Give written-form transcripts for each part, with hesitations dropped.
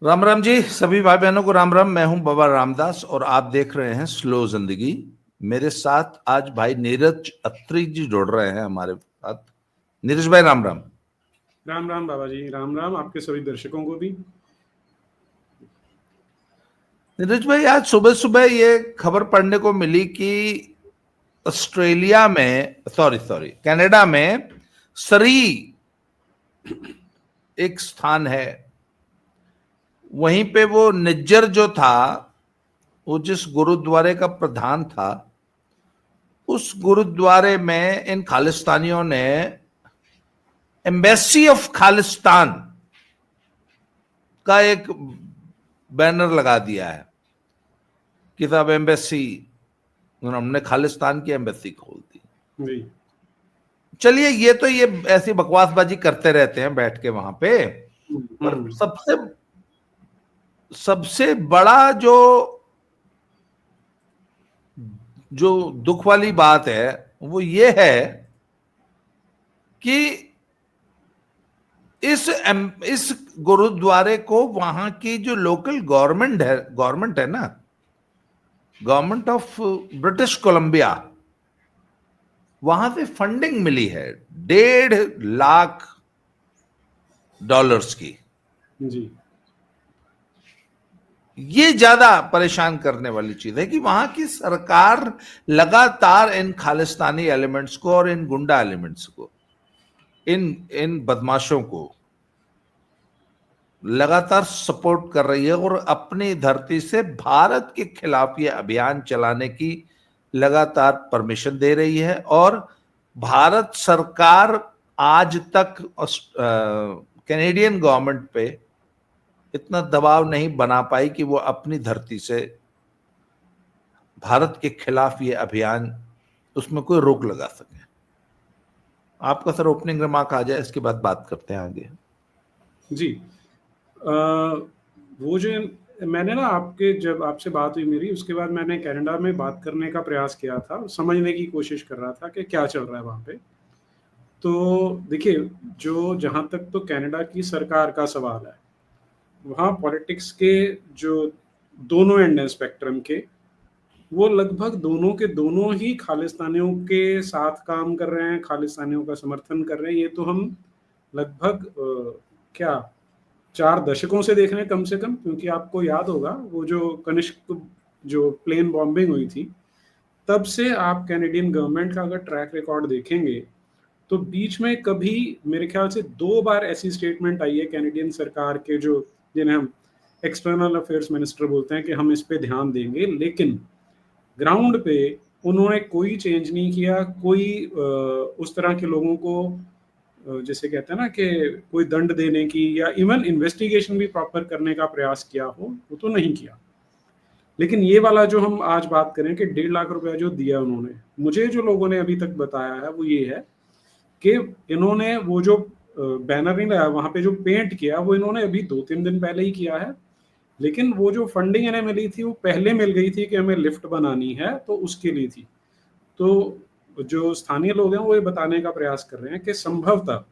राम राम जी, सभी भाई बहनों को राम राम। मैं हूं बाबा रामदास और आप देख रहे हैं स्लो जिंदगी। मेरे साथ आज भाई नीरज अत्री जी जुड़ रहे हैं हमारे साथ। नीरज भाई राम राम। राम राम बाबा जी, राम राम आपके सभी दर्शकों को भी। नीरज भाई, आज सुबह सुबह ये खबर पढ़ने को मिली कि ऑस्ट्रेलिया में, सॉरी सॉरी, कनाडा में सरी एक स्थान है, वहीं पे वो निज्जर जो था, वो जिस गुरुद्वारे का प्रधान था, उस गुरुद्वारे में इन खालिस्तानियों ने एम्बेसी ऑफ खालिस्तान का एक बैनर लगा दिया है कि साहब एम्बेसी, हमने खालिस्तान की एम्बेसी खोल दी। जी। चलिए, ये ऐसी बकवासबाजी करते रहते हैं बैठ के वहां पे। पर हम्म। सबसे सबसे बड़ा जो जो दुख वाली बात है वो ये है कि इस गुरुद्वारे को वहां की जो लोकल गवर्नमेंट है ना, गवर्नमेंट ऑफ ब्रिटिश कोलंबिया, वहां से फंडिंग मिली है $1.5 लाख की। जी। ये ज्यादा परेशान करने वाली चीज है कि वहां की सरकार लगातार इन खालिस्तानी एलिमेंट्स को और इन गुंडा एलिमेंट्स को, इन इन बदमाशों को लगातार सपोर्ट कर रही है और अपनी धरती से भारत के खिलाफ ये अभियान चलाने की लगातार परमिशन दे रही है। और भारत सरकार आज तक कैनेडियन गवर्नमेंट पे इतना दबाव नहीं बना पाई कि वो अपनी धरती से भारत के खिलाफ ये अभियान, उसमें कोई रोक लगा सके। आपका सर ओपनिंग रिमार्क आ जाए, इसके बाद बात करते हैं आगे। जी। वो जो मैंने ना आपके जब आपसे बात हुई मेरी, उसके बाद मैंने कनाडा में बात करने का प्रयास किया था, समझने की कोशिश कर रहा था कि क्या चल रहा है वहाँ पे। तो देखिए, जो जहाँ तक तो कनाडा की सरकार का सवाल है, वहाँ पॉलिटिक्स के जो दोनों एंड हैं स्पेक्ट्रम के, वो लगभग दोनों के दोनों ही खालिस्तानियों के साथ काम कर रहे हैं, खालिस्तानियों का समर्थन कर रहे हैं। ये तो हम लगभग क्या 4 दशकों से देख रहे हैं कम से कम, क्योंकि आपको याद होगा वो जो कनिष्क जो प्लेन बॉम्बिंग हुई थी, तब से आप कैनेडियन गवर्नमेंट का अगर ट्रैक रिकॉर्ड देखेंगे तो बीच में कभी मेरे ख्याल से 2 बार ऐसी स्टेटमेंट आई है कैनेडियन सरकार के, जो जिन्हें हम एक्सटर्नल अफेयर्स मिनिस्टर बोलते हैं, कि हम इस पे ध्यान देंगे, लेकिन ग्राउंड पे उन्होंने कोई चेंज नहीं किया। कोई उस तरह के लोगों को जैसे कहते हैं ना कि कोई दंड देने की या इवन इन्वेस्टिगेशन भी प्रॉपर करने का प्रयास किया हो, वो तो नहीं किया। लेकिन ये वाला जो हम आज बात करें कि 1.5 लाख रुपया जो दिया उन्होंने, मुझे जो लोगों ने अभी तक बताया है वो ये है कि इन्होंने वो जो बैनर नहीं लगाया, वहां पे जो पेंट किया, वो इन्होंने अभी 2-3 दिन पहले ही किया है। लेकिन वो जो फंडिंग इन्हें मिली थी वो पहले मिल गई थी कि हमें लिफ्ट बनानी है, तो उसके लिए थी। तो जो स्थानीय लोग हैं वो ये बताने का प्रयास कर रहे हैं कि संभवतः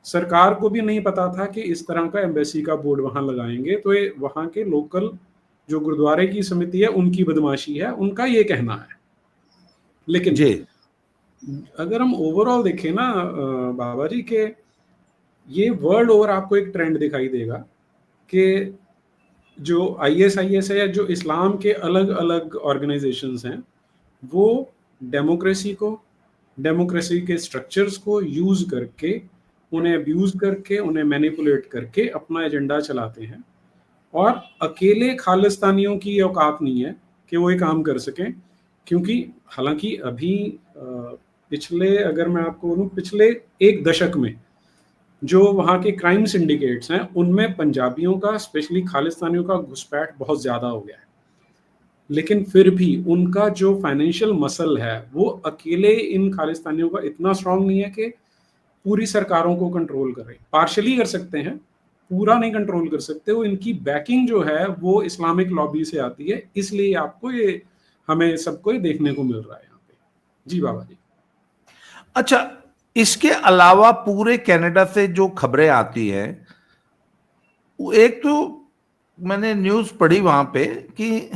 सरकार को भी नहीं पता था कि इस तरह का एम्बेसी का बोर्ड वहां लगाएंगे, तो ये वहां के लोकल जो गुरुद्वारे की समिति है उनकी बदमाशी है, उनका ये कहना है। लेकिन जी अगर हम ओवरऑल देखें ना बाबा जी के, ये वर्ल्ड ओवर आपको एक ट्रेंड दिखाई देगा कि जो ISIS है या जो इस्लाम के अलग अलग ऑर्गेनाइजेशंस हैं, वो डेमोक्रेसी को, डेमोक्रेसी के स्ट्रक्चर्स को यूज करके, उन्हें अब्यूज करके, उन्हें मैनिपुलेट करके अपना एजेंडा चलाते हैं। और अकेले खालिस्तानियों की औकात नहीं है कि वो ये काम कर सकें, क्योंकि हालांकि अभी पिछले, अगर मैं आपको बोलूं, पिछले 1 दशक में जो वहाँ के क्राइम सिंडिकेट्स हैं, उनमें पंजाबियों का, स्पेशली खालिस्तानियों का घुसपैठ बहुत ज़्यादा हो गया है। लेकिन फिर भी उनका जो फाइनेंशियल मसल है वो अकेले इन खालिस्तानियों का इतना स्ट्रांग नहीं है कि पूरी सरकारों को कंट्रोल करे। पार्शली कर सकते हैं, पूरा नहीं कंट्रोल कर सकते। वो इनकी बैकिंग जो है वो इस्लामिक लॉबी से आती है, इसलिए आपको ये, हमें सबको ये देखने को मिल रहा है यहाँ पे। जी बाबा जी। अच्छा, इसके अलावा पूरे कनाडा से जो खबरें आती हैं, एक तो मैंने न्यूज पढ़ी वहां पे कि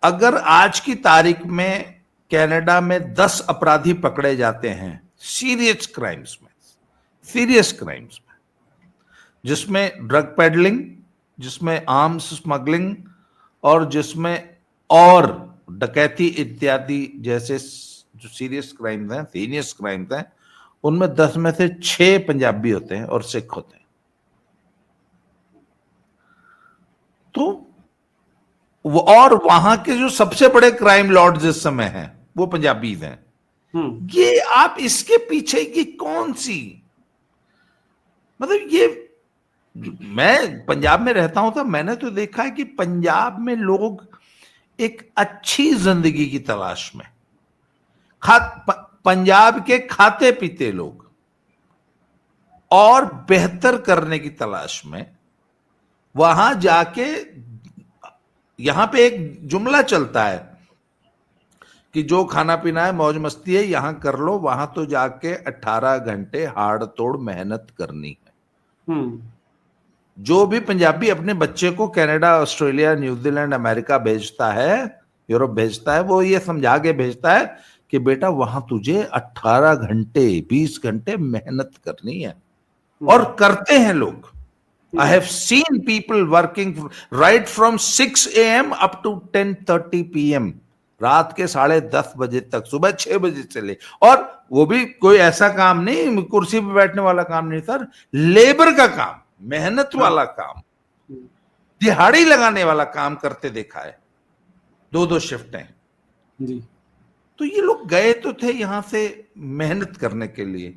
अगर आज की तारीख में कनाडा में 10 अपराधी पकड़े जाते हैं सीरियस क्राइम्स में, जिसमें ड्रग पेडलिंग, जिसमें आर्म्स स्मगलिंग, और जिसमें और डकैती इत्यादि जैसे जो सीरियस क्राइम्स हैं, उनमें 10 में से 6 पंजाबी होते हैं और सिख होते हैं। तो और वहां के जो सबसे बड़े क्राइम लॉर्ड्स इस समय हैं वो पंजाबी हैं। ये आप इसके पीछे की कौन सी, मतलब ये, मैं पंजाब में रहता हूं तो मैंने तो देखा है कि पंजाब में लोग एक अच्छी जिंदगी की तलाश में, पंजाब के खाते पीते लोग और बेहतर करने की तलाश में वहां जाके, यहां पे एक जुमला चलता है कि जो खाना पीना है मौज मस्ती है यहां कर लो, वहां तो जाके 18 घंटे हाड़ तोड़ मेहनत करनी है। जो भी पंजाबी अपने बच्चे को कनाडा, ऑस्ट्रेलिया, न्यूजीलैंड, अमेरिका भेजता है, यूरोप भेजता है, वो ये समझा के भेजता है कि बेटा वहां तुझे 18 घंटे 20 घंटे मेहनत करनी है, और करते हैं लोग। I have seen people working right from 6 a.m. up to 10:30 p.m. रात के 10:30 बजे तक, सुबह 6 बजे से ले, और वो भी कोई ऐसा काम नहीं, कुर्सी पे बैठने वाला काम नहीं सर, लेबर का काम, मेहनत वाला काम, दिहाड़ी लगाने वाला काम करते देखा है, 2-2 शिफ्टें जी। तो ये लोग गए तो थे यहां से मेहनत करने के लिए,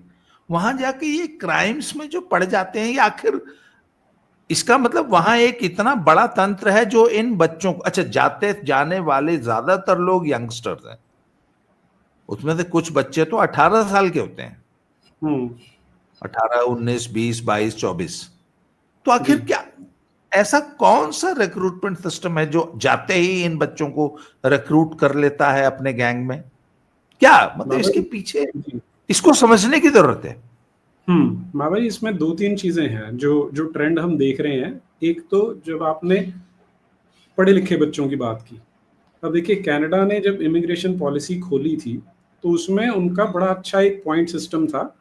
वहां जाके ये क्राइम्स में जो पड़ जाते हैं, ये आखिर इसका मतलब वहां एक इतना बड़ा तंत्र है जो इन बच्चों को, अच्छा जाते जाने वाले ज्यादातर लोग यंगस्टर्स हैं, उसमें से कुछ बच्चे तो 18 साल के होते हैं, 18, 19, 20, 22, 24। तो आखिर क्या ऐसा कौन सा रिक्रूटमेंट सिस्टम है जो जाते ही इन बच्चों को रिक्रूट कर लेता है अपने गैंग में? क्या मतलब इसके पीछे, इसको समझने की जरूरत है। भाई इसमें 2-3 चीजें हैं जो ट्रेंड हम देख रहे हैं। एक तो जब आपने पढ़े लिखे बच्चों की बात की, अब देखिए कनाडा ने जब इमिग्रेशन पॉलिसी खोली थी तो उसमें उनका बड़ा अच्छा एक पॉइंट सिस्टम था,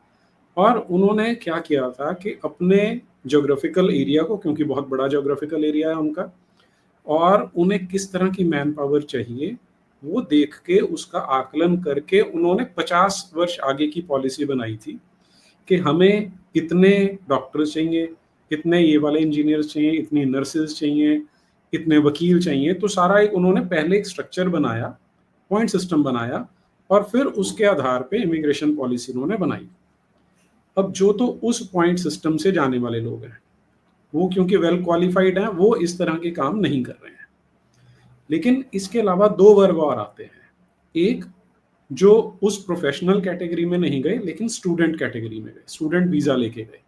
और उन्होंने क्या किया था कि अपने ज्योग्राफिकल एरिया को, क्योंकि बहुत बड़ा ज्योग्राफिकल एरिया है उनका, और उन्हें किस तरह की मैन पावर चाहिए वो देख के उसका आकलन करके उन्होंने 50 वर्ष आगे की पॉलिसी बनाई थी कि हमें इतने डॉक्टर्स चाहिए, इतने ये वाले इंजीनियर्स चाहिए, इतनी नर्सेज चाहिए, इतने वकील चाहिए। तो सारा एक उन्होंने पहले एक स्ट्रक्चर बनाया, पॉइंट सिस्टम बनाया, और फिर उसके आधार पे इमिग्रेशन पॉलिसी उन्होंने बनाई। अब जो तो उस पॉइंट सिस्टम से जाने वाले लोग हैं वो क्योंकि वेल क्वालिफाइड हैं, वो इस तरह के काम नहीं कर रहे हैं। लेकिन इसके अलावा 2 वर्ग और आते हैं, एक जो उस प्रोफेशनल कैटेगरी में नहीं गए लेकिन स्टूडेंट कैटेगरी में गए, स्टूडेंट वीजा लेके गए,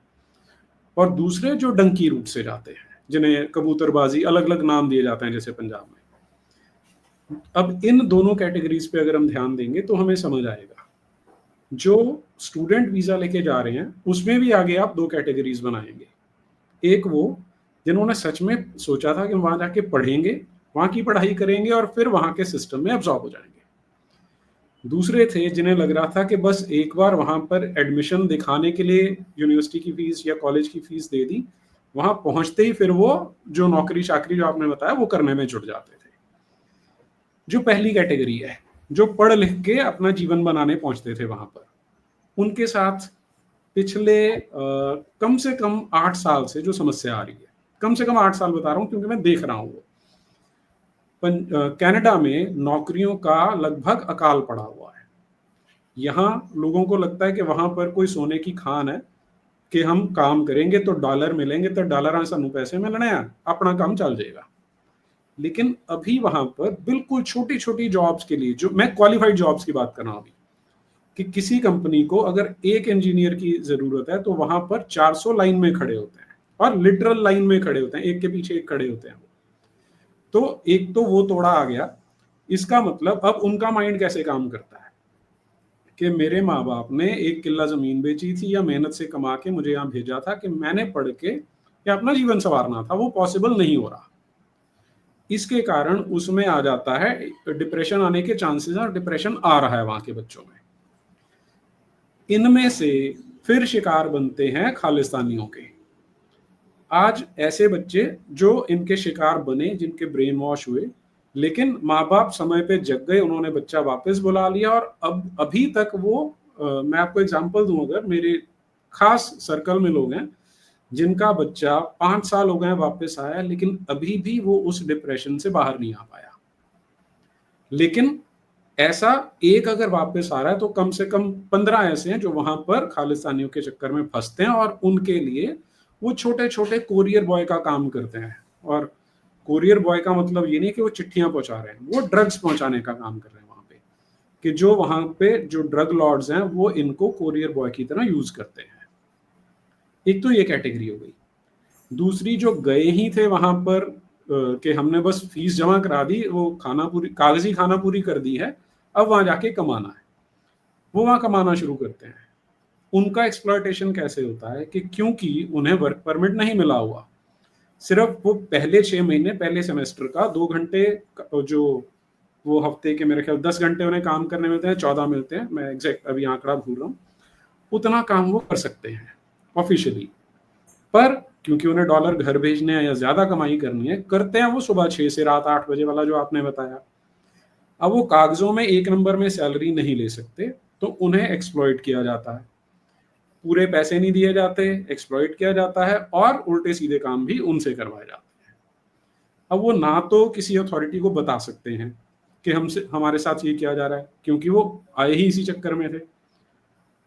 और दूसरे जो डंकी रूट से जाते हैं, जिन्हें कबूतरबाजी, अलग अलग नाम दिए जाते हैं जैसे पंजाब में। अब इन दोनों कैटेगरीज पे अगर हम ध्यान देंगे तो हमें समझ आएगा, जो स्टूडेंट वीजा लेके जा रहे हैं उसमें भी आगे आप 2 कैटेगरीज बनाएंगे। एक वो जिन्होंने सच में सोचा था कि वहां जाके पढ़ेंगे, वहां की पढ़ाई करेंगे और फिर वहां के सिस्टम में एब्जॉर्ब हो जाएंगे। दूसरे थे जिन्हें लग रहा था कि बस एक बार वहां पर एडमिशन दिखाने के लिए यूनिवर्सिटी की फीस या कॉलेज की फीस दे दी, वहां पहुंचते ही फिर वो जो नौकरी चाकरी जो आपने बताया वो करने में जुट जाते थे। जो पहली कैटेगरी है, जो पढ़ लिख के अपना जीवन बनाने पहुंचते थे वहां पर, उनके साथ पिछले कम से कम 8 साल से जो समस्या आ रही है, कम से कम 8 साल बता रहा हूं क्योंकि मैं देख रहा हूं, वो कनाडा में नौकरियों का लगभग अकाल पड़ा हुआ है। यहाँ लोगों को लगता है कि वहां पर कोई सोने की खान है कि हम काम करेंगे तो डॉलर मिलेंगे, तो डॉलर सानू पैसे मिलने हैं, अपना काम चल जाएगा। लेकिन अभी वहां पर बिल्कुल छोटी छोटी जॉब्स के लिए, जो मैं क्वालिफाइड जॉब्स की बात कर रहा हूं अभी, कि किसी कंपनी को अगर एक इंजीनियर की जरूरत है तो वहां पर 400 लाइन में खड़े होते हैं, और लिटरल लाइन में खड़े होते हैं, एक के पीछे एक खड़े होते हैं। तो एक तो वो तोड़ा आ गया। इसका मतलब अब उनका माइंड कैसे काम करता है कि मेरे माँ बाप ने 1 किल्ला जमीन बेची थी या मेहनत से कमा के मुझे यहाँ भेजा था कि मैंने पढ़ के या अपना जीवन संवारना था, वो पॉसिबल नहीं हो रहा। इसके कारण उसमें आ जाता है, डिप्रेशन आने के चांसेस हैं और डिप्रेशन आ रहा है वहां के बच्चों में। इनमें से फिर शिकार बनते हैं खालिस्तानियों के। आज ऐसे बच्चे जो इनके शिकार बने, जिनके ब्रेन वॉश हुए, लेकिन माँ बाप समय पे जग गए, उन्होंने बच्चा वापस बुला लिया और अब अभी तक वो मैं आपको एग्जांपल दूं, अगर मेरे खास सर्कल में लोग हैं जिनका बच्चा 5 साल हो गए वापस आया, लेकिन अभी भी वो उस डिप्रेशन से बाहर नहीं आ पाया। लेकिन ऐसा एक अगर वापस आ रहा है तो कम से कम 15 ऐसे हैं जो वहां पर खालिस्तानियों के चक्कर में फंसते हैं और उनके लिए वो छोटे छोटे कोरियर बॉय का काम करते हैं। और कोरियर बॉय का मतलब ये नहीं कि वो चिट्ठियां पहुंचा रहे हैं, वो ड्रग्स पहुंचाने का काम कर रहे हैं वहां पे, कि जो वहां पे जो ड्रग लॉर्ड्स हैं वो इनको कोरियर बॉय की तरह यूज करते हैं। एक तो ये कैटेगरी हो गई। दूसरी, जो गए ही थे वहां पर कि हमने बस फीस जमा करा दी, वो खाना पूरी, कागजी खाना पूरी कर दी है, अब वहां जाके कमाना है, वो वहां कमाना शुरू करते हैं। उनका एक्सप्लॉयटेशन कैसे होता है कि क्योंकि उन्हें वर्क परमिट नहीं मिला हुआ, सिर्फ वो पहले 6 महीने, पहले सेमेस्टर का 2 घंटे, जो वो हफ्ते के मेरे ख्याल 10 घंटे उन्हें काम करने मिलते हैं, 14 मिलते हैं, मैं एग्जैक्ट अभी आंकड़ा भूल रहा हूँ, उतना काम वो कर सकते हैं ऑफिशियली। पर क्योंकि उन्हें डॉलर घर भेजने हैं या ज्यादा कमाई करनी है, करते हैं वो सुबह 6 से रात 8 बजे वाला जो आपने बताया। अब वो कागजों में 1 नंबर में सैलरी नहीं ले सकते, तो उन्हें एक्सप्लॉइट किया जाता है, पूरे पैसे नहीं दिए जाते, एक्सप्लॉइट किया जाता है और उल्टे सीधे काम भी उनसे करवाए जाते हैं। अब वो ना तो किसी अथॉरिटी को बता सकते हैं कि हमसे, हमारे साथ ये किया जा रहा है, क्योंकि वो आए ही इसी चक्कर में थे।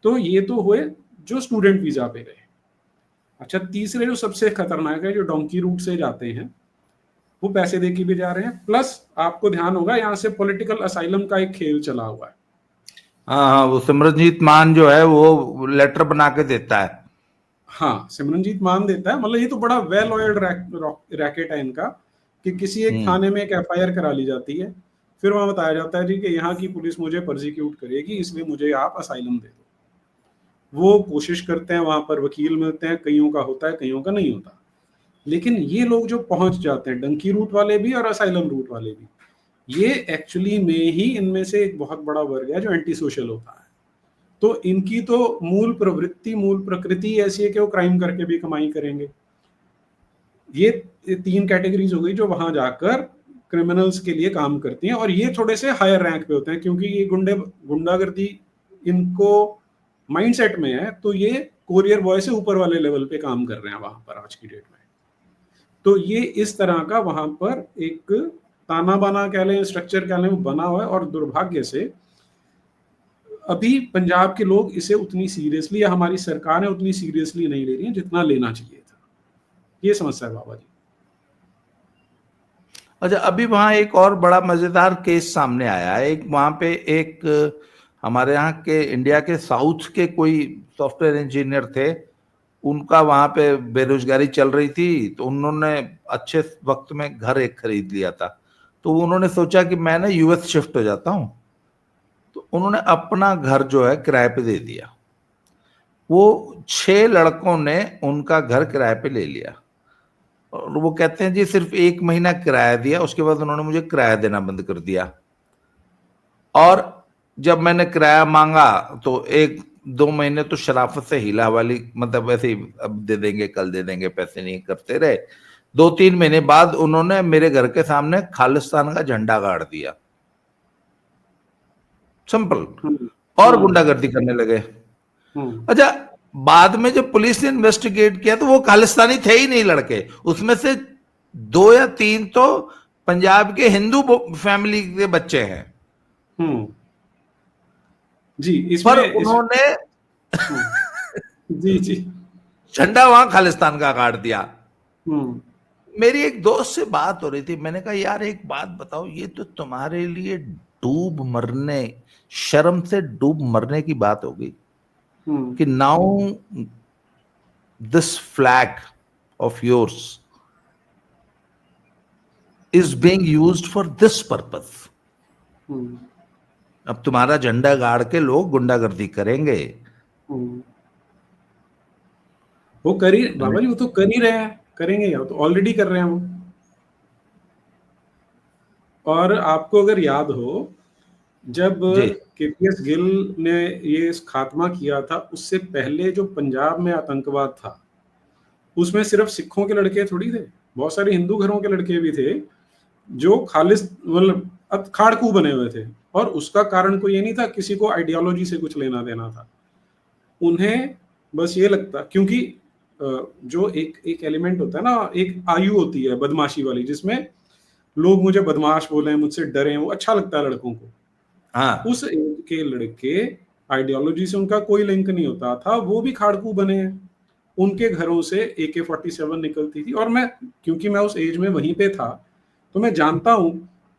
तो ये तो हुए जो स्टूडेंट वीजा पे गए। अच्छा, तीसरे जो सबसे खतरनाक है, जो डोंकी रूट से जाते हैं, वो पैसे दे के भी जा रहे हैं, प्लस आपको ध्यान होगा यहाँ से पॉलिटिकल असाइलम का एक खेल चला हुआ है। हाँ हाँ, वो सिमरनजीत मान जो है वो लेटर बना के देता है। हाँ, सिमरनजीत मान देता है, मतलब ये तो बड़ा वेल ऑयल्ड रैकेट है इनका, कि किसी एक थाने में एक एफआईआर करा ली जाती है, फिर वहां बताया जाता है जी कि यहाँ की पुलिस मुझे परसिक्यूट करेगी, इसलिए मुझे आप असाइलम दे दो। वो कोशिश करते हैं, वहां पर वकील मिलते हैं, कईयों का होता है, कईयों का नहीं होता। लेकिन ये लोग जो पहुंच जाते हैं, डंकी रूट वाले भी और असाइलम रूट वाले भी, ये एक्चुअली में ही इनमें से एक बहुत बड़ा वर्ग है जो एंटी सोशल होता है। तो इनकी तो मूल प्रवृत्ति, मूल प्रकृति ऐसी है कि वो क्राइम करके भी कमाई करेंगे। ये 3 कैटेगरीज हो गई जो वहां जाकर क्रिमिनल्स के लिए काम करती हैं, और ये थोड़े से हायर रैंक पे होते हैं, क्योंकि ये गुंडागर्दी इनको माइंडसेट में है, तो ये कोरियर बॉय से ऊपर वाले लेवल पे काम कर रहे हैं वहां पर आज की डेट में। तो ये इस तरह का वहां पर एक ताना बाना कह लें, स्ट्रक्चर कह लें, वो बना हुआ है। और दुर्भाग्य से अभी पंजाब के लोग इसे उतनी सीरियसली, या हमारी सरकार है उतनी सीरियसली नहीं ले रही है जितना लेना चाहिए था। ये समस्या है बाबा जी। अच्छा, अभी वहां एक और बड़ा मजेदार केस सामने आया है। एक वहां पे एक हमारे यहाँ के इंडिया के साउथ के कोई सॉफ्टवेयर इंजीनियर थे, उनका वहां पे बेरोजगारी चल रही थी, तो उन्होंने अच्छे वक्त में घर एक खरीद लिया था। तो उन्होंने सोचा कि मैं ना यूएस शिफ्ट हो जाता हूँ, तो उन्होंने अपना घर जो है किराए पे दे दिया। वो 6 लड़कों ने उनका घर किराए पे ले लिया, और वो कहते हैं जी सिर्फ 1 महीना किराया दिया, उसके बाद उन्होंने मुझे किराया देना बंद कर दिया। और जब मैंने किराया मांगा तो 1-2 महीने तो शराफत से हिला वाली, मतलब ऐसे ही अब दे देंगे कल दे देंगे, पैसे नहीं करते रहे। 2-3 महीने बाद उन्होंने मेरे घर के सामने खालिस्तान का झंडा गाड़ दिया, सिंपल, और गुंडागर्दी करने लगे। अच्छा, बाद में जब पुलिस ने इन्वेस्टिगेट किया तो वो खालिस्तानी थे ही नहीं लड़के, उसमें से 2 या 3 तो पंजाब के हिंदू फैमिली के बच्चे हैं। जी, पर इसमें उन्होंने जी जी झंडा वहां खालिस्तान का गाड़ दिया। हम्म मेरी एक दोस्त से बात हो रही थी, मैंने कहा यार एक बात बताओ, ये तो तुम्हारे लिए डूब मरने, शर्म से डूब मरने की बात होगी कि now this flag of yours is being used for this purpose. अब तुम्हारा झंडा गाड़ के लोग गुंडागर्दी करेंगे। वो कर ही, बाबा जी वो तो कर ही रहे हैं, करेंगे या तो ऑलरेडी कर रहे हैं वो। और आपको अगर याद हो, जब जी केपीएस गिल ने ये खात्मा किया था, उससे पहले जो पंजाब में आतंकवाद था, उसमें सिर्फ सिखों के लड़के थोड़ी थे, बहुत सारे हिंदू घरों के लड़के भी थे जो खालिस मतलब खाड़कू बने हुए थे। और उसका कारण कोई ये नहीं था किसी को आइडियोलॉजी से कुछ लेना देना था, उन्हें बस ये लगता, क्योंकि जो एक एक एलिमेंट होता है ना, एक आयु होती है बदमाशी वाली, जिसमें लोग मुझे बदमाश बोले, मुझसे डरे, वो अच्छा लगता है लड़कों को। हाँ। उस एज के लड़के, आइडियोलॉजी से उनका कोई लिंक नहीं होता था, वो भी खाड़कू बने हैं। उनके घरों से AK-47 निकलती थी, और मैं, क्योंकि मैं उस एज में वहीं पे था, तो मैं जानता हूं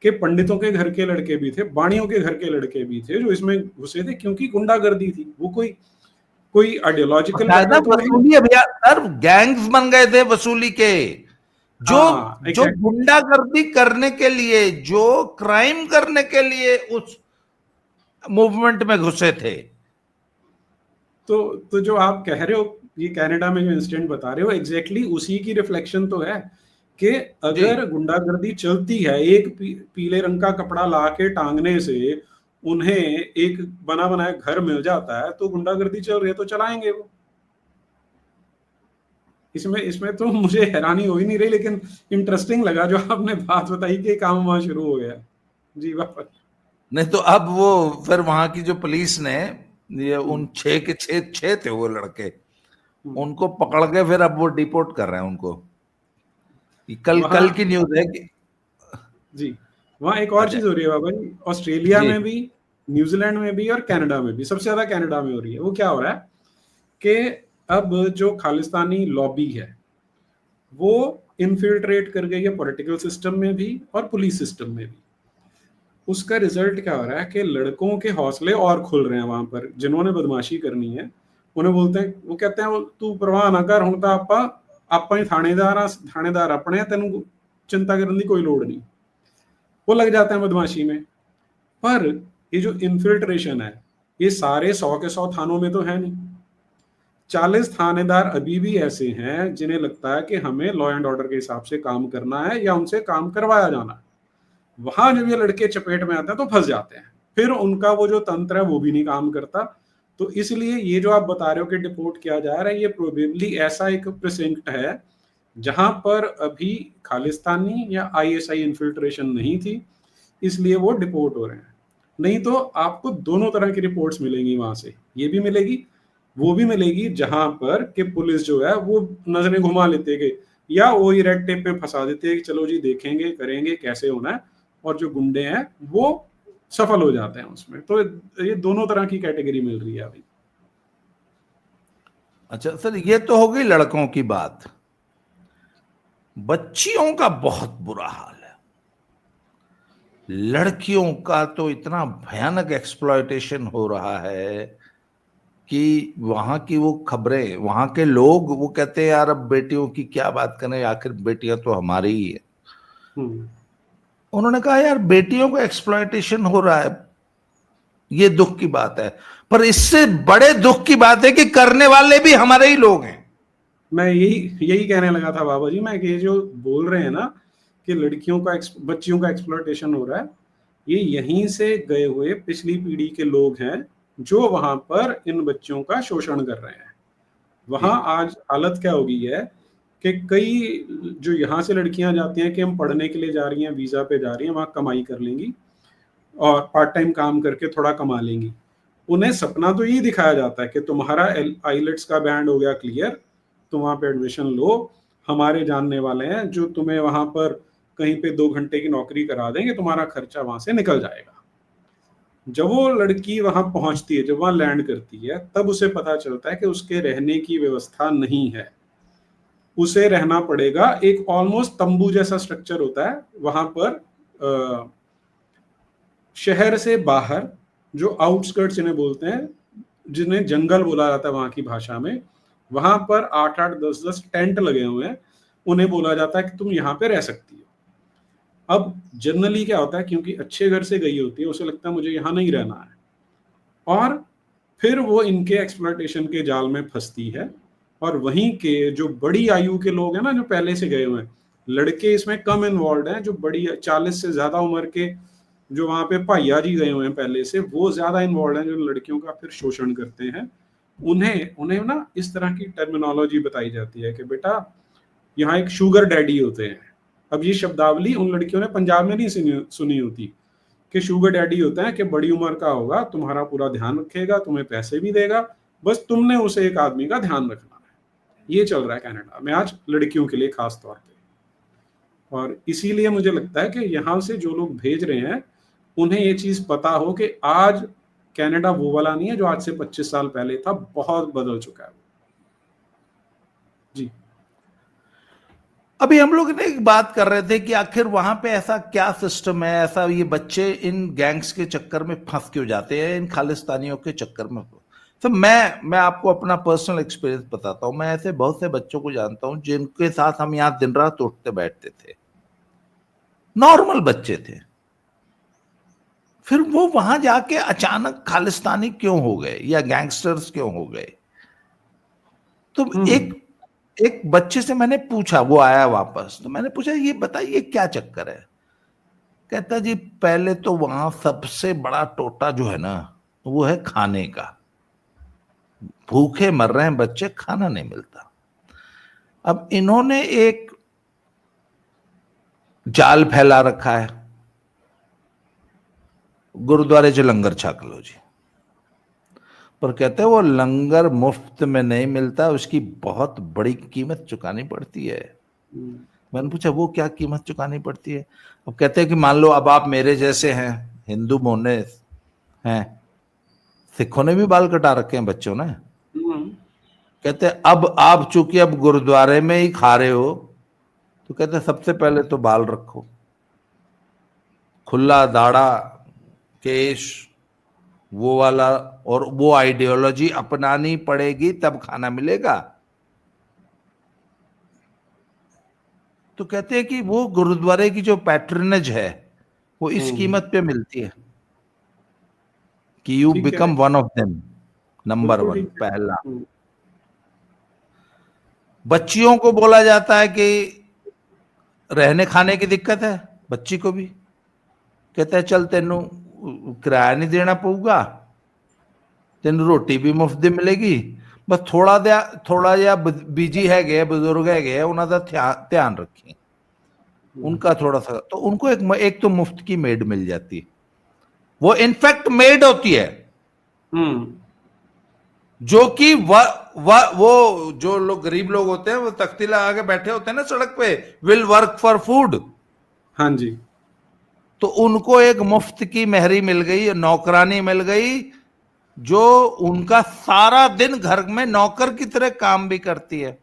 कि पंडितों के घर के लड़के भी थे, बाणियों के घर के लड़के भी थे जो इसमें घुसे थे, क्योंकि गुंडागर्दी थी। वो कोई कोई आइडियोलॉजिकल शायद ना बैटल तो है नहीं। वसूली अभियान सर, गैंग्स बन गए थे वसूली के, जो हाँ, जो एग्जैक्टली। गुंडागर्दी करने के लिए, जो क्राइम करने के लिए उस मूवमेंट में घुसे थे। तो जो आप कह रहे हो, ये कनाडा में जो इंसिडेंट बता रहे हो, एग्जैक्टली उसी की रिफ्लेक्शन तो है कि जी। अगर गुंडागर्दी चलती है, एक पीले रंग का कपड़ा ला के टांगने से उन्हें एक बना बनाया घर मिल जाता है, तो गुंडागर्दी चल रही है तो चलाएंगे वो। इसमें इसमें तो मुझे हैरानी हो ही नहीं रही, लेकिन इंटरेस्टिंग लगा जो आपने बात बताई कि काम वहां शुरू हो गया। जी वापस। नहीं तो अब वो फिर वहां की जो पुलिस ने, ये हम्म, उन छह के छह छह थे वो लड़के, हम्म। उनको पकड़ के फिर अब वो डिपोर्ट कर रहे हैं उनको। ये कल कल वहाँ की न्यूज है कि, जी, वहाँ एक और अच्छा। चीज हो रही है बाबा जी, ऑस्ट्रेलिया जी में भी, न्यूजीलैंड में भी, और कनाडा में भी। सबसे ज्यादा कनाडा में हो रही है। वो क्या हो रहा है कि अब जो खालिस्तानी लॉबी है, वो इनफिल्ट्रेट कर गई है पॉलिटिकल सिस्टम में भी और पुलिस सिस्टम में भी। उसका रिजल्ट क्या हो रहा है कि लड़कों के हौसले और खुल रहे हैं वहां पर, जिन्होंने बदमाशी करनी है। उन्हें बोलते हैं, वो कहते हैं, तू परवाह ना कर, हुण तां आपां ही थानेदार आ, थानेदार अपने, तेनू चिंता करने की कोई लोड़ नहीं। वो लग जाते हैं बदमाशी में। पर ये जो इन्फिल्ट्रेशन है, ये सारे 100 के 100 थानों में तो है नहीं। 40 थानेदार अभी भी ऐसे हैं जिन्हें लगता है कि हमें लॉ एंड ऑर्डर के हिसाब से काम करना है या उनसे काम करवाया जाना है। वहां जब ये लड़के चपेट में आते हैं तो फंस जाते हैं, फिर उनका वो जो तंत्र है वो भी नहीं काम करता। तो इसलिए ये जो आप बता रहे हो कि डिपोर्ट किया जा रहा है, ये प्रोबेबली ऐसा एक प्रेसिडेंट है जहां पर अभी खालिस्तानी या ISI इन्फिल्ट्रेशन नहीं थी, इसलिए वो डिपोर्ट हो रहे हैं। नहीं तो आपको दोनों तरह की रिपोर्ट्स मिलेंगी वहां से, ये भी मिलेगी, वो भी मिलेगी, जहां पर कि पुलिस जो है वो नजरें घुमा लेते हैं, या वो ही रेड टेप पे फंसा देते हैं कि चलो जी देखेंगे करेंगे कैसे होना है, और जो गुंडे हैं वो सफल हो जाते हैं उसमें। तो ये दोनों तरह की कैटेगरी मिल रही है अभी। अच्छा सर, ये तो हो गई लड़कों की बात। बच्चियों का बहुत बुरा हाल है। लड़कियों का तो इतना भयानक एक्सप्लॉयटेशन हो रहा है कि वहां की वो खबरें, वहां के लोग वो कहते हैं यार अब बेटियों की क्या बात करें, आखिर बेटियां तो हमारी ही है। हम्म। उन्होंने कहा यार बेटियों को एक्सप्लॉयटेशन हो रहा है, ये दुख की बात है, पर इससे बड़े दुख की बात है कि करने वाले भी हमारे ही लोग हैं। मैं यही यही कहने लगा था बाबा जी, मैं कि ये जो बोल रहे हैं ना कि लड़कियों का बच्चियों का एक्सप्लॉयटेशन हो रहा है, ये यहीं से गए हुए पिछली पीढ़ी के लोग हैं जो वहां पर इन बच्चियों का शोषण कर रहे हैं। जी वहां आज हालत क्या हो गई है कि कई जो यहाँ से लड़कियां जाती हैं कि हम पढ़ने के लिए जा रही हैं, वीजा पे जा रही हैं, वहां कमाई कर लेंगी और पार्ट टाइम काम करके थोड़ा कमा लेंगी। उन्हें सपना तो यही दिखाया जाता है कि तुम्हारा आईलेट्स का बैंड हो गया क्लियर, तुम वहां पे एडमिशन लो, हमारे जानने वाले हैं जो तुम्हें वहां पर कहीं पे 2 घंटे की नौकरी करा देंगे, तुम्हारा खर्चा वहां से निकल जाएगा। जब वो लड़की वहां पहुंचती है, जब वहां लैंड करती है, तब उसे पता चलता है कि उसके रहने की व्यवस्था नहीं है। उसे रहना पड़ेगा, एक ऑलमोस्ट तंबू जैसा स्ट्रक्चर होता है वहां पर, शहर से बाहर, जो आउटस्कर्ट्स इन्हें बोलते हैं, जिन्हें जंगल बोला जाता है वहां की भाषा में। वहां पर 8-8 10-10 टेंट लगे हुए हैं, उन्हें बोला जाता है कि तुम यहाँ पे रह सकती हो। अब जनरली क्या होता है, क्योंकि अच्छे घर से गई होती है, उसे लगता है मुझे यहाँ नहीं रहना है, और फिर वो इनके एक्सप्लॉयटेशन के जाल में फंसती है। और वहीं के जो बड़ी आयु के लोग हैं ना, जो पहले से गए हुए हैं, लड़के इसमें कम इन्वॉल्व हैं, जो बड़ी 40 से ज्यादा उम्र के जो वहां पे भाइया जी गए हुए हैं पहले से, वो ज्यादा इन्वॉल्व हैं, जो लड़कियों का फिर शोषण करते हैं। उन्हें उन्हें ना इस तरह की टर्मिनोलॉजी बताई जाती है कि बेटा यहाँ एक शुगर डैडी होते हैं। अब ये शब्दावली उन लड़कियों ने पंजाब में नहीं सुनी होती कि शुगर डैडी होता है कि बड़ी उम्र का होगा, तुम्हारा पूरा ध्यान रखेगा, तुम्हें पैसे भी देगा, बस तुमने उसे एक आदमी का ध्यान रखना है। ये चल रहा है कनाडा में आज लड़कियों के लिए खास तौर पे। और इसीलिए मुझे लगता है कि यहाँ से जो लोग भेज रहे हैं उन्हें ये चीज पता हो कि आज कनाडा वो वाला नहीं है जो आज से 25 साल पहले था, बहुत बदल चुका है। जी, अभी हम लोग ने एक बात कर रहे थे कि आखिर वहां पे ऐसा क्या सिस्टम है, ऐसा ये बच्चे इन गैंग्स के चक्कर में फंस क्यों जाते हैं, इन खालिस्तानियों के चक्कर में। तो मैं आपको अपना पर्सनल एक्सपीरियंस बताता हूं। मैं ऐसे बहुत से बच्चों को जानता हूं जिनके साथ हम यहां दिन रात उठते बैठते थे, नॉर्मल बच्चे थे, फिर वो वहां जाके अचानक खालिस्तानी क्यों हो गए या गैंगस्टर्स क्यों हो गए। तो एक बच्चे से मैंने पूछा, वो आया वापस, तो मैंने पूछा ये बताइए क्या चक्कर है। कहता जी पहले तो वहां सबसे बड़ा टोटा जो है ना वो है खाने का। भूखे मर रहे हैं बच्चे, खाना नहीं मिलता। अब इन्होंने एक जाल फैला रखा है, गुरुद्वारे से लंगर छक लो जी। पर कहते हैं वो लंगर मुफ्त में नहीं मिलता, उसकी बहुत बड़ी कीमत चुकानी पड़ती है। मैंने पूछा वो क्या कीमत चुकानी पड़ती है। अब कहते हैं कि मान लो अब आप मेरे जैसे हैं, हिंदू मोने हैं, सिखों ने भी बाल कटा रखे हैं बच्चों ने। कहते हैं अब आप चूंकि अब गुरुद्वारे में ही खा रहे हो, तो कहते हैं सबसे पहले तो बाल रखो, खुला दाढ़ा केश वो वाला, और वो आइडियोलॉजी अपनानी पड़ेगी तब खाना मिलेगा। तो कहते हैं कि वो गुरुद्वारे की जो पैट्रनेज है वो इस कीमत पे मिलती है कि you become one of them, number one, पहला। बच्चियों को बोला जाता है कि रहने खाने की दिक्कत है बच्ची को भी। कहते हैं चल तेनू किराया नहीं देना पऊगा, तेन रोटी भी मुफ्त दी मिलेगी, बस थोड़ा जिहा बिजी है बुजुर्ग है उन्होंने ध्यान रखी, उनका थोड़ा सा। तो उनको एक तो मुफ्त की मेड मिल जाती, वो इनफैक्ट मेड होती है जो कि वो जो लोग गरीब लोग होते हैं वो तख्ती लगा के बैठे होते हैं ना सड़क पे, विल वर्क फॉर फूड। हाँ जी। तो उनको एक मुफ्त की मेहरी मिल गई, नौकरानी मिल गई, जो उनका सारा दिन घर में नौकर की तरह काम भी करती है,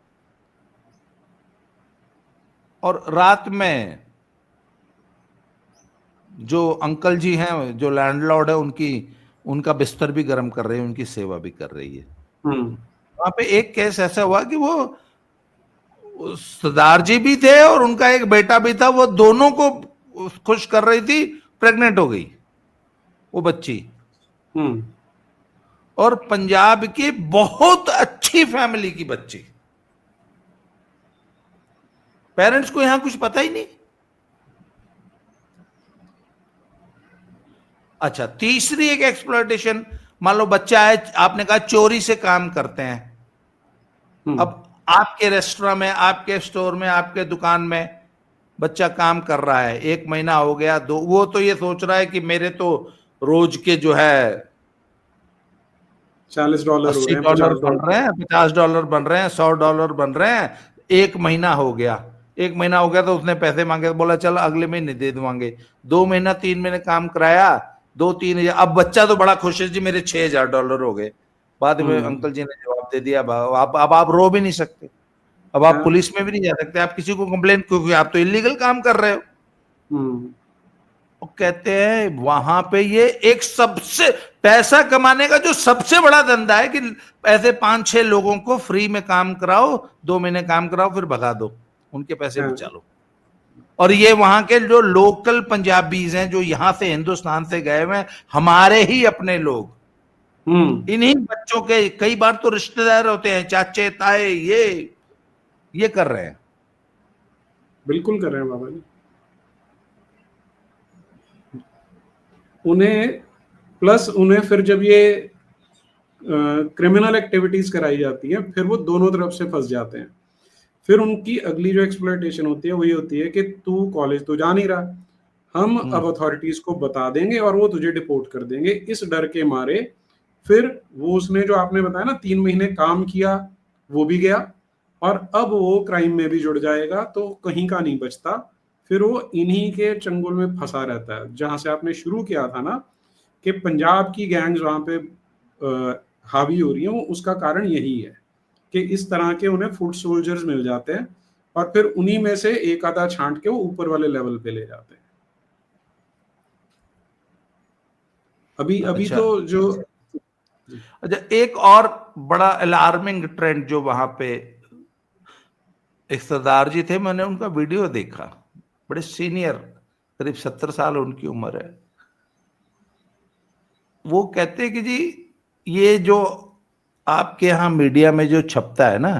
और रात में जो अंकल जी हैं जो लैंडलॉर्ड है उनका बिस्तर भी गर्म कर रही है, उनकी सेवा भी कर रही है। वहां पे एक केस ऐसा हुआ कि वो सरदार जी भी थे और उनका एक बेटा भी था, वो दोनों को खुश कर रही थी, प्रेग्नेंट हो गई वो बच्ची। और पंजाब की बहुत अच्छी फैमिली की बच्ची, पेरेंट्स को यहां कुछ पता ही नहीं। अच्छा, तीसरी एक एक्सप्लॉयटेशन, मान लो बच्चा है, आपने कहा चोरी से काम करते हैं। अब आपके रेस्टोरेंट में, आपके स्टोर में, आपके दुकान में बच्चा काम कर रहा है, 1 महीना हो गया, 2, वो तो ये सोच रहा है कि मेरे तो रोज के जो है $40 $80 बन रहे हैं, $50 बन रहे हैं, $100 बन रहे हैं। 1 महीना हो गया, 1 महीना हो गया तो उसने पैसे मांगे, बोला चल अगले महीने दे देंगे। 2 महीना 3 महीने काम कराया, 2-3 हजार। अब बच्चा तो बड़ा खुश है जी, मेरे $6000 हो गए। बाद में अंकल जी ने जवाब दे दिया, अब आप रो भी नहीं सकते, अब आप पुलिस में भी नहीं जा सकते, आप किसी को कंप्लेन, क्योंकि आप तो इलीगल काम कर रहे हो। कहते हैं वहां पे ये एक सबसे पैसा कमाने का जो सबसे बड़ा धंधा है कि ऐसे 5-6 लोगों को फ्री में काम कराओ, 2 महीने काम कराओ, फिर भगा दो, उनके पैसे बचा लो। और ये वहां के जो लोकल पंजाबीज हैं जो यहां से हिंदुस्तान से गए हुए हैं, हमारे ही अपने लोग, इन्हीं बच्चों के कई बार तो रिश्तेदार होते हैं, चाचे ताए, ये कर रहे हैं। बिल्कुल कर रहे हैं बाबा जी। उन्हें फिर जब ये क्रिमिनल एक्टिविटीज कराई जाती है, फिर वो दोनों तरफ से फंस जाते हैं। फिर उनकी अगली जो एक्सप्लॉयटेशन होती है वो ये होती है कि तू कॉलेज तो जा नहीं रहा, हम अब अथॉरिटीज को बता देंगे और वो तुझे डिपोर्ट कर देंगे। इस डर के मारे फिर वो, उसने जो आपने बताया ना 3 महीने काम किया, वो भी गया, और अब वो क्राइम में भी जुड़ जाएगा, तो कहीं का नहीं बचता। फिर वो इन्हीं के चंगुल में फंसा रहता है। जहां से आपने शुरू किया था ना कि पंजाब की गैंग्स वहां पे हावी हो रही है, वो उसका कारण यही है कि इस तरह के उन्हें फुट सोल्जर्स मिल जाते हैं और फिर उन्हीं में से एक आधा छांट के वो ऊपर वाले लेवल पे ले जाते हैं। अभी अच्छा, तो जो अच्छा, एक और बड़ा अलार्मिंग ट्रेंड जो वहां पे, एक सरदार जी थे, मैंने उनका वीडियो देखा, बड़े सीनियर, करीब 70 साल उनकी उम्र है। वो कहते हैं कि जी, ये जो आपके यहाँ मीडिया में जो छपता है ना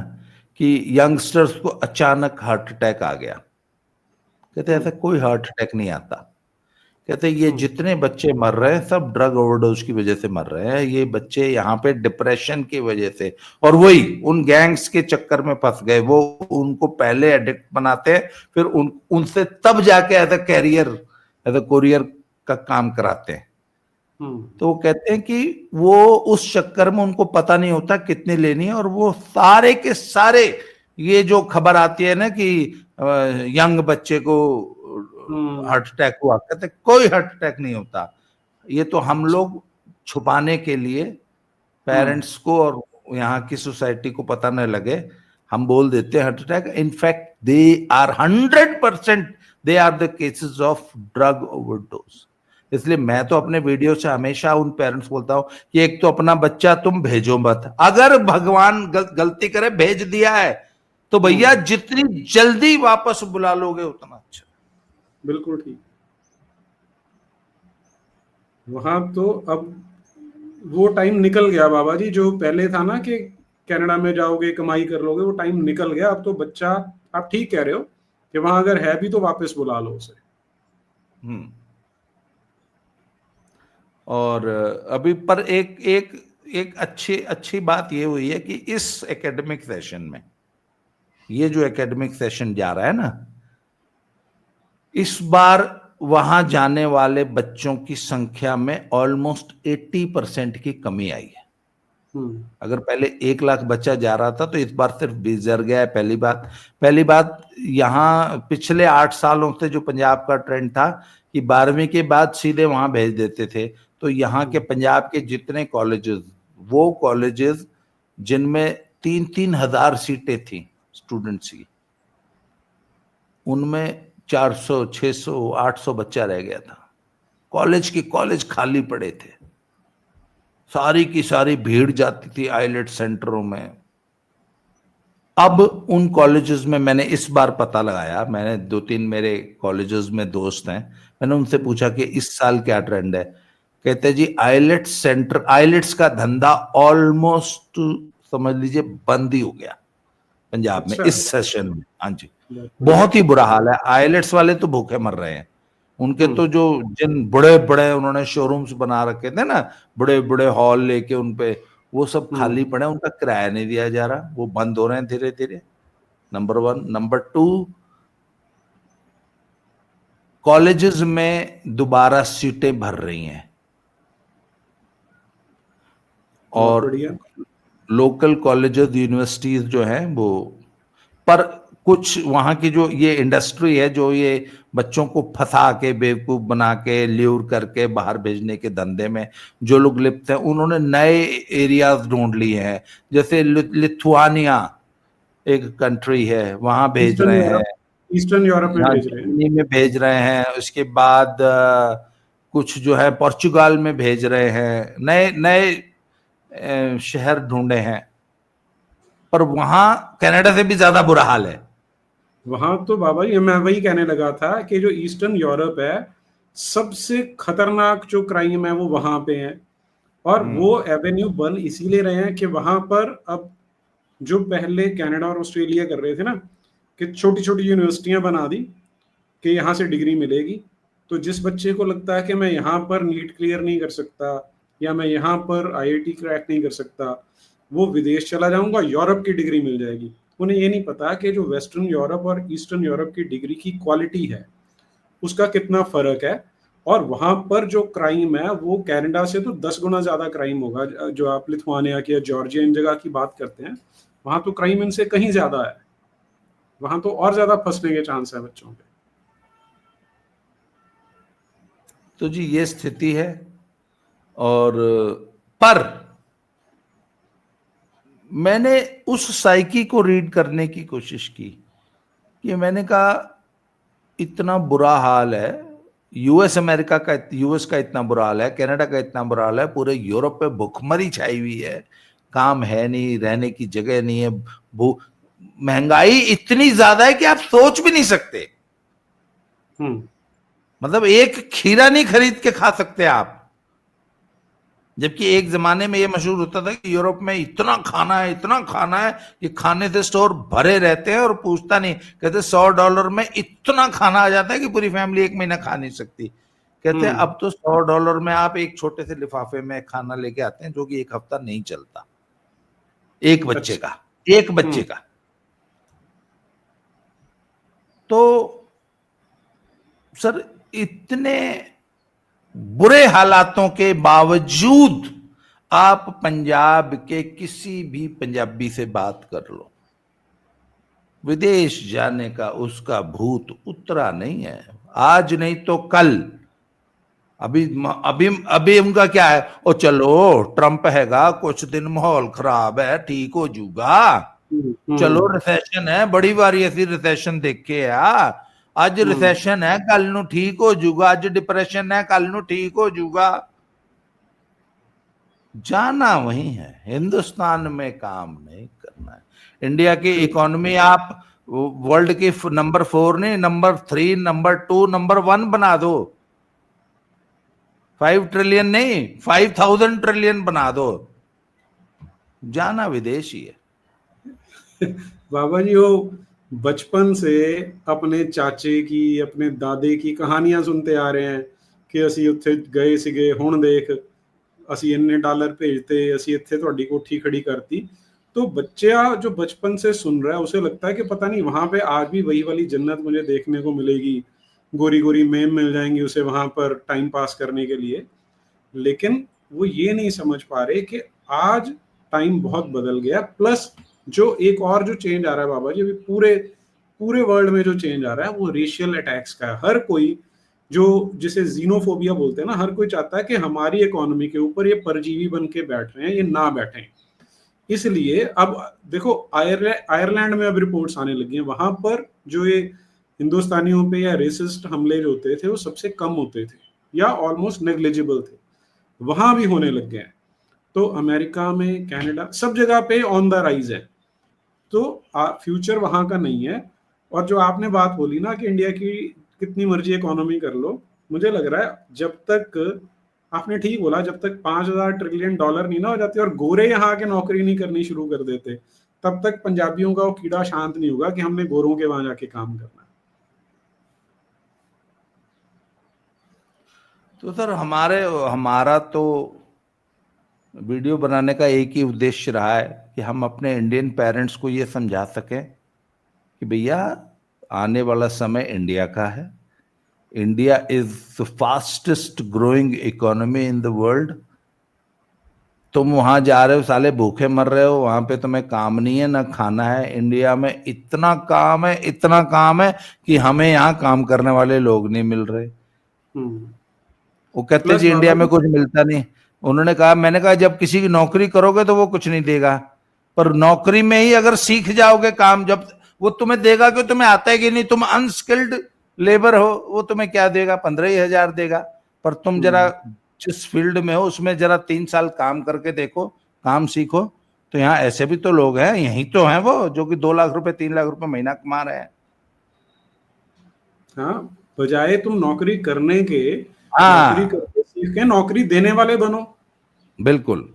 कि यंगस्टर्स को अचानक हार्ट अटैक आ गया, कहते ऐसा कोई हार्ट अटैक नहीं आता। कहते ये जितने बच्चे मर रहे हैं सब ड्रग ओवरडोज की वजह से मर रहे हैं, ये बच्चे यहाँ पे डिप्रेशन की वजह से, और वही उन गैंग्स के चक्कर में फंस गए। वो उनको पहले एडिक्ट बनाते हैं, फिर उनसे तब जाके as a carrier, as a courier का काम कराते हैं। तो वो कहते हैं कि वो उस चक्कर में उनको पता नहीं होता कितनी लेनी है, और वो सारे के सारे, ये जो खबर आती है ना कि यंग बच्चे को हार्ट अटैक हुआ, कहते कोई हार्ट अटैक नहीं होता। ये तो हम लोग छुपाने के लिए, पेरेंट्स को और यहाँ की सोसाइटी को पता न लगे, हम बोल देते हैं heart attack. In fact they are 100%, they are the cases of drug overdose. इसलिए मैं तो अपने वीडियो से हमेशा उन पेरेंट्स बोलता हूं कि एक तो अपना बच्चा तुम भेजो मत, अगर भगवान गलती करे भेज दिया है तो भैया जितनी जल्दी वापस बुला लोगे उतना अच्छा। बिल्कुल ठीक। वहां तो अब वो टाइम निकल गया बाबा जी, जो पहले था ना कि कनाडा में जाओगे कमाई कर लोगे, वो टाइम निकल गया। अब तो बच्चा, आप ठीक कह रहे हो कि वहां अगर है भी तो वापस बुला लो उसे। और अभी पर एक एक एक अच्छी अच्छी बात ये हुई है कि इस एकेडमिक सेशन में, ये जो एकेडमिक सेशन जा रहा है ना, इस बार वहां जाने वाले बच्चों की संख्या में ऑलमोस्ट 80% की कमी आई है। अगर पहले 1 लाख बच्चा जा रहा था तो इस बार सिर्फ 20,000 गया है। पहली बात यहाँ पिछले 8 सालों से जो पंजाब का ट्रेंड था कि 12वीं के बाद सीधे वहां भेज देते थे, तो यहाँ के पंजाब के जितने कॉलेजेस, वो कॉलेजेस जिनमें 3-3 हजार सीटें थी स्टूडेंट्स की, उनमें 400, 600, 800 बच्चा रह गया था। कॉलेज खाली पड़े थे, सारी की सारी भीड़ जाती थी आईलेट सेंटरों में। अब उन कॉलेजेस में मैंने इस बार पता लगाया, मैंने 2-3 मेरे कॉलेजेस में दोस्त हैं, मैंने उनसे पूछा कि इस साल क्या ट्रेंड है। कहते जी आईलेट्स का धंधा ऑलमोस्ट समझ लीजिए बंद ही हो गया पंजाब में इस सेशन में। हाँ जी, बहुत ही बुरा हाल है। आईलेट्स वाले तो भूखे मर रहे हैं। उनके तो जो जिन बड़े बड़े उन्होंने शोरूम्स बना रखे थे ना, बड़े बड़े हॉल लेके उनपे, वो सब खाली पड़े, उनका किराया नहीं दिया जा रहा, वो बंद हो रहे हैं धीरे धीरे। नंबर 1। नंबर 2, कॉलेजेस में दोबारा सीटें भर रही हैं, और लोकल कॉलेजेस यूनिवर्सिटीज जो हैं वो, पर कुछ वहां की जो ये इंडस्ट्री है जो ये बच्चों को फंसा के बेवकूफ बना के ल्यूर करके बाहर भेजने के धंधे में जो लोग लिप्त हैं, उन्होंने नए एरियाज ढूंढ लिए हैं। जैसे लिथुआनिया एक कंट्री है, वहां भेज रहे हैं, ईस्टर्न यूरोप में भेज रहे हैं, जर्मनी में भेज रहे हैं, उसके बाद कुछ जो है पोर्चुगाल में भेज रहे हैं, नए नए शहर ढूंढे हैं। पर वहां कनाडा से भी ज्यादा बुरा हाल है। वहां तो बाबा जी मैं वही कहने लगा था कि जो ईस्टर्न यूरोप है, सबसे खतरनाक जो क्राइम है वो वहां पे है। और वो एवेन्यू बन इसीलिए रहे हैं कि वहां पर अब जो पहले कनाडा और ऑस्ट्रेलिया कर रहे थे ना, कि छोटी छोटी यूनिवर्सिटियां बना दी कि यहाँ से डिग्री मिलेगी। तो जिस बच्चे को लगता है कि मैं यहाँ पर नीट क्लियर नहीं कर सकता या मैं यहाँ पर आईआईटी क्रैक नहीं कर सकता, वो विदेश चला जाऊंगा, यूरोप की डिग्री मिल जाएगी। उन्हें ये नहीं पता कि जो वेस्टर्न यूरोप और ईस्टर्न यूरोप की डिग्री की क्वालिटी है उसका कितना फर्क है, और वहां पर जो क्राइम है वो कनाडा से तो 10 गुना ज्यादा क्राइम होगा। जो आप लिथुआनिया की या जॉर्जिया इन जगह की बात करते हैं, वहां तो क्राइम इनसे कहीं ज्यादा है, वहां तो और ज्यादा फंसने के चांस है बच्चों के। तो जी ये स्थिति है। और पर मैंने उस साइकी को रीड करने की कोशिश की कि मैंने कहा इतना बुरा हाल है, यूएस का इतना बुरा हाल है, कनाडा का इतना बुरा हाल है, पूरे यूरोप पे भुखमरी छाई हुई है, काम है नहीं, रहने की जगह नहीं है, महंगाई इतनी ज्यादा है कि आप सोच भी नहीं सकते। मतलब एक खीरा नहीं खरीद के खा सकते आप। जबकि एक जमाने में ये मशहूर होता था कि यूरोप में इतना खाना है, इतना खाना है कि खाने से स्टोर भरे रहते हैं और पूछता नहीं। कहते $100 में इतना खाना आ जाता है कि पूरी फैमिली एक महीना खा नहीं सकती। कहते हैं अब तो $100 में आप एक छोटे से लिफाफे में खाना लेके आते हैं जो कि एक हफ्ता नहीं चलता, एक बच्चे का, एक बच्चे का। तो सर इतने बुरे हालातों के बावजूद आप पंजाब के किसी भी पंजाबी से बात कर लो, विदेश जाने का उसका भूत उतरा नहीं है। आज नहीं तो कल। अभी अभी अभी उनका क्या है, ओ चलो ट्रंप हैगा, कुछ दिन माहौल खराब है, ठीक हो जाऊगा, चलो रिसेशन है, बड़ी बारी ऐसी रिसेशन देखे आ, ਅੱਜ रिसेशन है कल नू ठीक हो जाऊगा, ਅੱਜ डिप्रेशन है कल नू ठीक हो जाऊगा। जाना वही है, हिंदुस्तान में काम नहीं करना है। इंडिया की इकोनॉमी आप वर्ल्ड की नंबर 4 नहीं, नंबर 3, नंबर 2, नंबर 1 बना दो। 5 ट्रिलियन नहीं, 5000 ट्रिलियन बना दो, जाना विदेश ही है। बाबा जी वो बचपन से अपने चाचे की, अपने दादे की कहानियां सुनते आ रहे हैं कि ਅਸੀਂ ਉੱਥੇ ਗਏ ਸੀਗੇ, ਹੁਣ ਦੇਖ ਅਸੀਂ ਇੰਨੇ डॉलर भेजते, ਅਸੀਂ ਇੱਥੇ ਤੁਹਾਡੀ कोठी खड़ी करती। तो बच्चा जो बचपन से सुन रहा है उसे लगता है कि पता नहीं वहां पे आज भी वही वाली जन्नत मुझे देखने को मिलेगी, गोरी गोरी मेम मिल जाएंगी उसे वहां पर टाइम पास करने के लिए। लेकिन वो ये नहीं समझ पा रहे कि आज टाइम बहुत बदल गया। प्लस जो एक और जो चेंज आ रहा है बाबा जी, अभी पूरे पूरे वर्ल्ड में जो चेंज आ रहा है वो रेशियल अटैक्स का है। हर कोई, जो जिसे जीनोफोबिया बोलते हैं ना, हर कोई चाहता है कि हमारी इकोनॉमी के ऊपर ये परजीवी बन के बैठ रहे हैं, ये ना बैठे। इसलिए अब देखो आयरलैंड में अब रिपोर्ट्स आने लगी हैं, वहां पर जो ये हिंदुस्तानियों पे या रेसिस्ट हमले जो होते थे वो सबसे कम होते थे या ऑलमोस्ट नेग्लिजिबल थे, वहां भी होने लग गए हैं। तो अमेरिका में, कनाडा, सब जगह पे ऑन द राइज है। तो फ्यूचर वहां का नहीं है। और जो आपने बात बोली ना कि इंडिया की कितनी मर्जी इकोनॉमी कर लो, मुझे लग रहा है जब तक, आपने ठीक बोला, जब तक $5000 ट्रिलियन नहीं ना हो जाते और गोरे यहाँ आके नौकरी नहीं करनी शुरू कर देते, तब तक पंजाबियों का वो कीड़ा शांत नहीं होगा कि हमने गोरों के वहां जाके काम करना है। तो सर हमारा तो वीडियो बनाने का एक ही उद्देश्य रहा है कि हम अपने इंडियन पेरेंट्स को ये समझा सकें कि भैया आने वाला समय इंडिया का है। India is the fastest growing economy in the world. तुम वहां जा रहे हो, साले भूखे मर रहे हो, वहां पे तुम्हें काम नहीं है ना खाना है। इंडिया में इतना काम है, इतना काम है कि हमें यहाँ काम करने वाले लोग नहीं मिल रहे। वो कहते जी इंडिया में कुछ मिलता नहीं। उन्होंने कहा, मैंने कहा जब किसी की नौकरी करोगे तो वो कुछ नहीं देगा, पर नौकरी में ही अगर सीख जाओगे काम, जब वो तुम्हें देगा कि तुम्हें आता है कि नहीं, तुम अनस्किल्ड लेबर हो, वो तुम्हें क्या देगा, 15,000 देगा। पर तुम जरा जिस फील्ड में हो उसमें जरा 3 साल काम करके देखो, काम सीखो। तो यहाँ ऐसे भी तो लोग हैं, यही तो हैं वो जो कि 2 लाख रुपए 3 लाख रुपए महीना कमा रहे हैं। हाँ, बजाय तुम नौकरी करने के, हाँ, नौकरी करके सीख के नौकरी देने वाले बनो। बिल्कुल।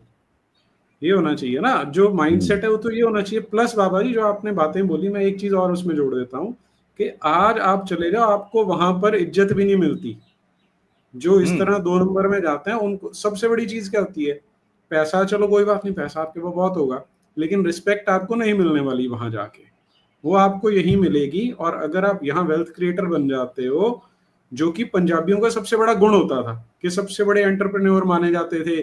ये होना चाहिए ना, जो माइंडसेट है वो तो ये होना चाहिए। प्लस बाबा जी जो आपने बातें बोली, मैं एक चीज और उसमें जोड़ देता हूँ कि आज आप चले जाओ, आपको वहां पर इज्जत भी नहीं मिलती। जो इस तरह 2 नंबर में जाते हैं उनको सबसे बड़ी चीज क्या होती है? पैसा। चलो कोई बात नहीं, पैसा आपके पास बहुत होगा, लेकिन रिस्पेक्ट आपको नहीं मिलने वाली वहां जाके, वो आपको यही मिलेगी। और अगर आप यहाँ वेल्थ क्रिएटर बन जाते हो, जो कि पंजाबियों का सबसे बड़ा गुण होता था कि सबसे बड़े एंटरप्रेन्योर माने जाते थे,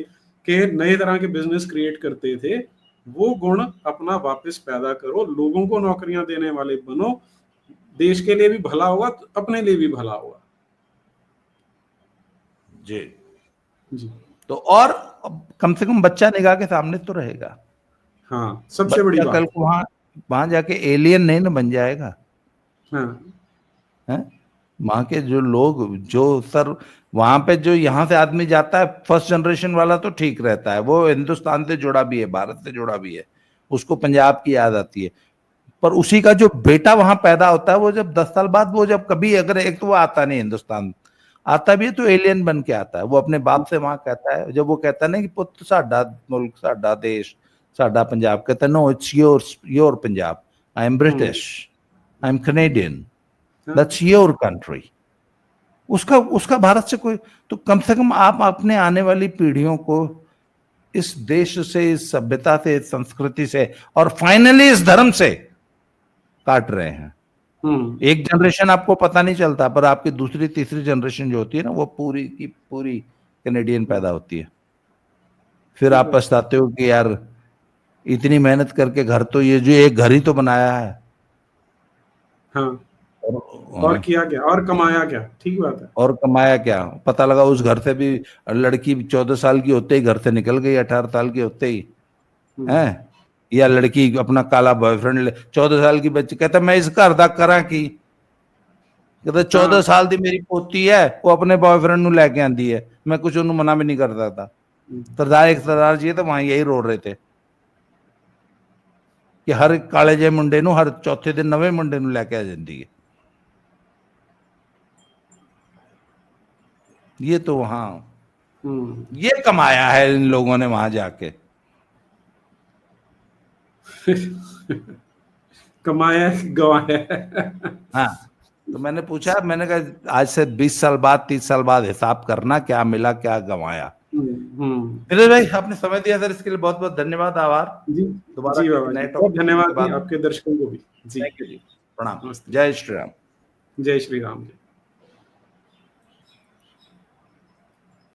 कि नए तरह के बिजनेस क्रिएट करते थे, वो गुण अपना वापस पैदा करो, लोगों को नौकरियां देने वाले बनो, देश के लिए भी भला होगा, अपने लिए भी भला होगा। जी जी तो और कम से कम बच्चा निगाह के सामने तो रहेगा। हाँ, सबसे बड़ी बच्चा कल बात। को वहां वहां जाके एलियन नहीं ना बन जाएगा। हाँ हैं? वहां के जो लोग जो सर वहां पे जो यहाँ से आदमी जाता है फर्स्ट जनरेशन वाला तो ठीक रहता है, वो हिंदुस्तान से जुड़ा भी है, भारत से जुड़ा भी है, उसको पंजाब की याद आती है। पर उसी का जो बेटा वहां पैदा होता है, वो जब 10 साल बाद वो जब कभी अगर एक तो वो आता नहीं हिंदुस्तान, आता भी है तो एलियन बन के आता है। वो अपने बाप से वहां कहता है, जब वो कहता है ना कि पुत्र साडा मुल्क साडा देश साडा पंजाब, कहता है no it's your Punjab, I am British, I am Canadian, that's your country. उसका उसका भारत से कोई, तो कम से कम आप अपने आने वाली पीढ़ियों को इस देश से, इस सभ्यता से, इस संस्कृति से और फाइनली इस धर्म से काट रहे हैं। एक जनरेशन आपको पता नहीं चलता, पर आपकी दूसरी तीसरी जनरेशन जो होती है ना, वो पूरी की पूरी कैनेडियन पैदा होती है। फिर आप पछताते हो कि यार इतनी मेहनत करके घर तो, ये जो एक घर ही तो बनाया है। हाँ, और किया क्या और कमाया क्या? ठीक बात है। और कमाया क्या? पता लगा उस घर से भी लड़की 14 साल की होते ही घर से निकल गई, 18 साल की होते ही है। या लड़की अपना काला बॉयफ्रेंड ले, 14 साल की बच्ची, कहता मैं इसका अर्धा करा की, कहता 14 साल दी मेरी पोती है, वो अपने बॉयफ्रेंड नु लेके आंदी है, मैं कुछ उन्होंने मना भी नहीं करता था। सरदार जी तो वहां यही रो रहे थे कि हर काले जे मुंडे नु हर चौथे दिन नवे मुंडे नु लेके आ जाती है। ये तो वहां ये कमाया है इन लोगों ने वहां जाके। कमाया गवाया। हाँ, तो मैंने पूछा, मैंने कहा आज से 20 साल बाद 30 साल बाद हिसाब करना, क्या मिला क्या गंवाया। नीरज भाई आपने समय दिया सर, इसके लिए बहुत बहुत धन्यवाद, आभार। जी दोबारा जी बाबा नए जी, बहुत टॉपिक धन्यवाद आपके दर्शकों को भी। जी थैंक यू जी, प्रणाम, जय श्री राम। जय श्री राम।